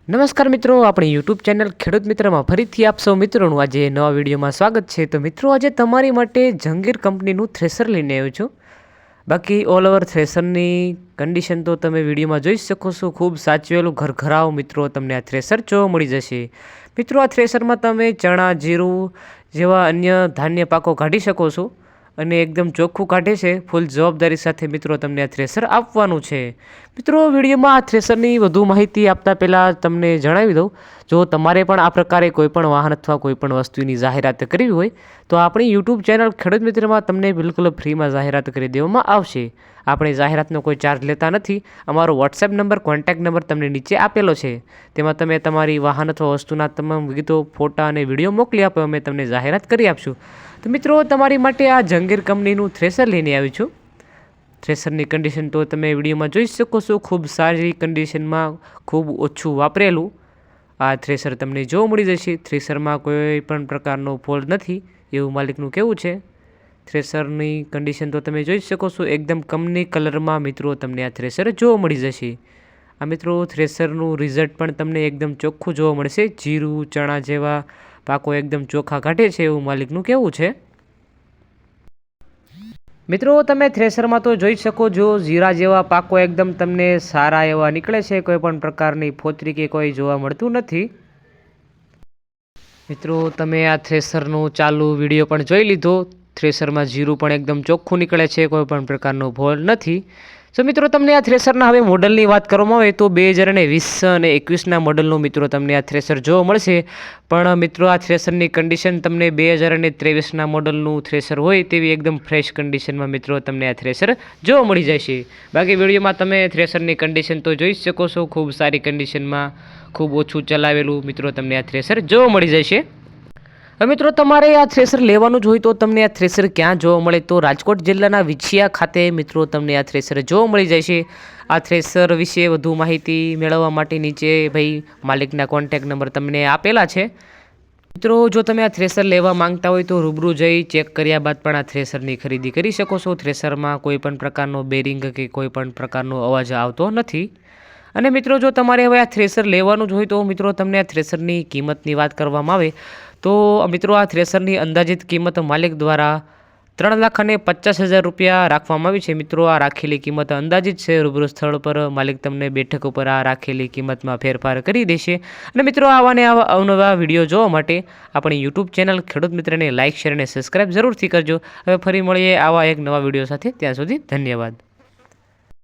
નમસ્કાર મિત્રો, આપણી યુટ્યુબ ચેનલ ખેડૂત મિત્રમાં ફરીથી આપ સૌ મિત્રોનું આજે નવા વિડીયોમાં સ્વાગત છે। તો મિત્રો, આજે તમારી માટે જંગીર કંપનીનું થ્રેસર લઈને આવ્યો છું। બાકી ઓલ ઓવર થ્રેસરની કન્ડિશન તો તમે વિડીયોમાં જોઈ શકો છો। ખૂબ સાચવેલું ઘરઘરાવ મિત્રો તમને આ થ્રેસર જોવા મળી જશે। મિત્રો, આ થ્રેસરમાં તમે ચણા, જીરું જેવા અન્ય ધાન્ય પાકો કાઢી શકો છો અને એકદમ ચોખ્ખું કાઢે છે। ફૂલ જવાબદારી સાથે મિત્રો તમને આ થ્રેસર આપવાનું છે। મિત્રો, વિડીયોમાં આ થ્રેસરની વધુ માહિતી આપતા પહેલાં તમને જણાવી દઉં, જો તમારે પણ આ પ્રકારે કોઈપણ વાહન અથવા કોઈપણ વસ્તુની જાહેરાત કરવી હોય તો આપણી યુટ્યુબ ચેનલ ખેડૂત મિત્રમાં તમને બિલકુલ ફ્રીમાં જાહેરાત કરી દેવામાં આવશે। આપણે જાહેરાતનો કોઈ ચાર્જ લેતા નથી। અમારો વોટ્સએપ નંબર, કોન્ટેક્ટ નંબર તમને નીચે આપેલો છે। તેમાં તમે તમારી વાહન અથવા વસ્તુના તમામ વિગતો, ફોટા અને વિડીયો મોકલી આપો, અમે તમને જાહેરાત કરી આપશું। તો મિત્રો, તમારી માટે આ જંગીર કંપનીનું થ્રેસર લઈને આવી છું। થ્રેસરની કન્ડિશન તો તમે વિડીયોમાં જોઈ શકો છો। ખૂબ સારી કન્ડિશનમાં, ખૂબ ઓછું વાપરેલું આ થ્રેસર તમને જોવા મળી જશે। થ્રેસરમાં કોઈ પણ પ્રકારનો ફોલ્ટ નથી એવું માલિકનું કહેવું છે। થ્રેસરની કન્ડિશન તો તમે જોઈ શકો છો। એકદમ કંપની કલરમાં મિત્રો તમને આ થ્રેસર જોવા મળી જશે। આ મિત્રો, થ્રેસરનું રિઝલ્ટ પણ તમને એકદમ ચોખ્ખું જોવા મળશે। જીરું, ચણા જેવા પાકો એકદમ ચોખ્ખા કાઢે છે એવું માલિકનું કહેવું છે। મિત્રો, તમે થ્રેસરમાં તો જોઈ શકો છો, જીરા જેવા પાકો એકદમ તમને સારા એવા નીકળે છે। કોઈ પણ પ્રકારની ફોતરી કે કોઈ જોવા મળતું નથી। મિત્રો, તમે આ થ્રેસરનું ચાલુ વિડીયો પણ જોઈ લીધો। થ્રેસરમાં જીરું પણ એકદમ ચોખ્ખું નીકળે છે, કોઈ પણ પ્રકારનો ફોલ્ટ નથી। તો મિત્રો, તમને આ થ્રેસરના હવે મોડલની વાત કરવામાં આવે તો 2020 અને 21ના મોડલનું મિત્રો તમને આ થ્રેસર જોવા મળશે। પણ મિત્રો, આ થ્રેસરની કન્ડિશન તમને 2023ના મોડલનું થ્રેસર હોય તેવી એકદમ ફ્રેશ કન્ડિશનમાં મિત્રો તમને આ થ્રેસર જોવા મળી જશે। બાકી વિડીયોમાં તમે થ્રેસરની કન્ડિશન તો જોઈ શકો છો। ખૂબ સારી કન્ડિશનમાં, ખૂબ ઓછું ચલાવેલું મિત્રો તમને આ થ્રેસર જોવા મળી જશે। હવે મિત્રો, તમારે આ થ્રેસર લેવાનું જ હોય તો તમને આ થ્રેસર ક્યાં જોવા મળે તો રાજકોટ જિલ્લાના વિછિયા ખાતે મિત્રો તમને આ થ્રેસર જોવા મળી જશે। આ થ્રેસર વિશે વધુ માહિતી મેળવવા માટે નીચે ભાઈ માલિકના કોન્ટેક્ટ નંબર તમને આપેલા છે। મિત્રો, જો તમે આ થ્રેસર લેવા માંગતા હોય તો રૂબરૂ જઈ ચેક કર્યા બાદ પણ આ થ્રેસરની ખરીદી કરી શકો છો। થ્રેસરમાં કોઈ પણ પ્રકારનો બેરિંગ કે કોઈ પણ પ્રકારનો અવાજ આવતો નથી। અને મિત્રો, જો તમારે હવે આ થ્રેસર લેવાનું જ હોય તો મિત્રો તમને આ થ્રેસરની કિંમતની વાત કરવામાં આવે તો મિત્રો, આ થ્રેસરની અંદાજિત કિંમત માલિક દ્વારા 3,50,000 રૂપિયા રાખવામાં આવી છે। મિત્રો, આ રાખેલી કિંમત અંદાજિત છે। રૂબરૂ સ્થળ પર માલિક તમને બેઠક ઉપર આ રાખેલી કિંમતમાં ફેરફાર કરી દેશે। અને મિત્રો, આવા ને આવા અવનવા વિડીયો જોવા માટે આપણી યુટ્યુબ ચેનલ ખેડૂત મિત્રને લાઇક, શેર અને સબસ્ક્રાઇબ જરૂરથી કરજો। હવે ફરી મળીએ આવા એક નવા વિડીયો સાથે। ત્યાં સુધી ધન્યવાદ।